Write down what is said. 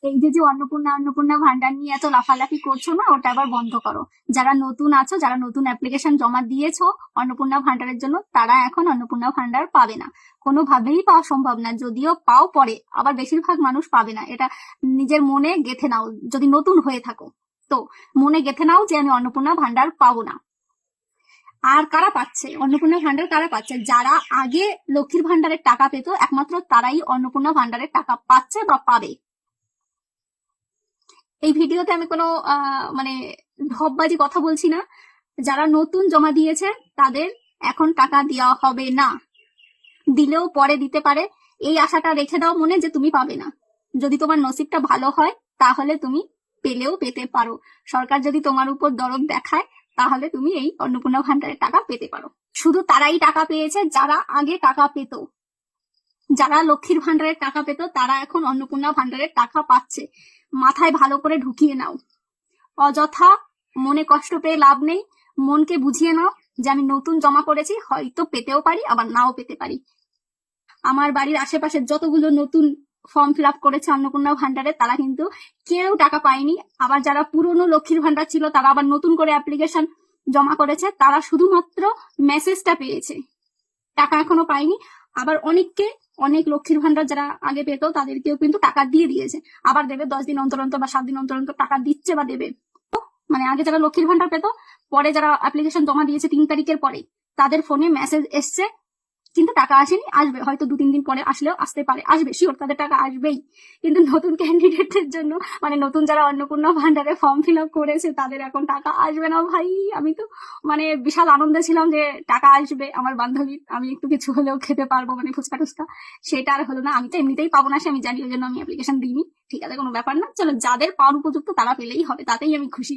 এই যে যে অন্নপূর্ণা অন্নপূর্ণা ভান্ডার নিয়ে এত লাফালাফি করছো না, ওটা আবার বন্ধ করো। যারা নতুন আছো, যারা নতুন অ্যাপ্লিকেশন জমা দিয়েছো অন্নপূর্ণা ভান্ডারের জন্য, তারা এখন অন্নপূর্ণা ভান্ডার পাবে না। কোনোভাবেই পাওয়া সম্ভব না। যদিও পাও পরে, আবার বেশিরভাগ মানুষ পাবে না। এটা নিজের মনে গেঁথে নাও, যদি নতুন হয়ে থাকো তো মনে গেঁথে নাও যে আমি অন্নপূর্ণা ভান্ডার পাবো না। আর কারা পাচ্ছে অন্নপূর্ণা ভান্ডার? কারা পাচ্ছে? যারা আগে লক্ষ্মীর ভান্ডারের টাকা পেত, একমাত্র তারাই অন্নপূর্ণা ভান্ডারের টাকা পাচ্ছে বা পাবে। এই ভিডিওতে আমি কোনো মানে ঢপবাজি কথা বলছি না। যারা নতুন জমা দিয়েছে তাদের এখন টাকা দেওয়া হবে না। দিলেও পরে দিতে পারে, এই আশাটা রেখে দাও মনে যে তুমি পাবে না। যদি তোমার নসিবটা ভালো হয় তাহলে তুমি পেলেও পেতে পারো। সরকার যদি তোমার উপর দরদ দেখায় তাহলে তুমি এই অন্নপূর্ণা ভান্ডারের টাকা পেতে পারো। শুধু তারাই টাকা পেয়েছে যারা আগে টাকা পেত। যারা লক্ষ্মীর ভান্ডারের টাকা পেত তারা এখন অন্নপূর্ণা ভান্ডারের টাকা পাচ্ছে। মাথায় ভালো করে ঢুকিয়ে নাও। অযথা মনে কষ্ট পেয়ে লাভ নেই। মনকে বুঝিয়ে নাও যে আমি নতুন জমা করেছি, হয়তো পেতেও পারি আবার নাও পেতে পারি। আমার বাড়ির আশেপাশে যতগুলো নতুন ফর্ম ফিল আপ করেছে অন্নপূর্ণা ভান্ডারে, তারা কিন্তু কেউ টাকা পায়নি। আবার যারা পুরনো লক্ষ্মীর ভান্ডার ছিল তারা আবার নতুন করে অ্যাপ্লিকেশন জমা করেছে, তারা শুধুমাত্র মেসেজটা পেয়েছে, টাকা এখনো পায়নি। আবার অনেককে, অনেক লক্ষ্মীর ভান্ডার যারা আগে পেত তাদেরকেও কিন্তু টাকা দিয়ে দিয়েছে। আবার দেবে 10 দিন অন্তর অন্তর বা 7 দিন অন্তর অন্তর টাকা দিচ্ছে বা দেবে। মানে আগে যারা লক্ষ্মীর ভান্ডার পেত, পরে যারা অ্যাপ্লিকেশন জমা দিয়েছে 3 তারিখের পরে, তাদের ফোনে মেসেজ এসছে কিন্তু টাকা আসেনি। আসবে হয়তো 2-3 দিন পরে, আসলেও আসতে পারে, আসবে শিওর, তাদের টাকা আসবেই। কিন্তু নতুন ক্যান্ডিডেটদের জন্য, মানে নতুন যারা অন্নপূর্ণা ভান্ডারে ফর্ম ফিল আপ করেছে, তাদের এখন টাকা আসবে না ভাই। আমি তো মানে বিশাল আনন্দে ছিলাম যে টাকা আসবে আমার বান্ধবীর, আমি একটু কিছু হলেও খেতে পারবো, মানে ফুচকা টুচকা। সেটা আর হলো না। আমি তো এমনিতেই পাবো না, সে আমি জানি, ওই জন্য আমি অ্যাপ্লিকেশন দিইনি। ঠিক আছে, কোনো ব্যাপার না। চলো, যাদের পাওয়ার উপযুক্ত তারা পেলেই হবে, তাতেই আমি খুশি।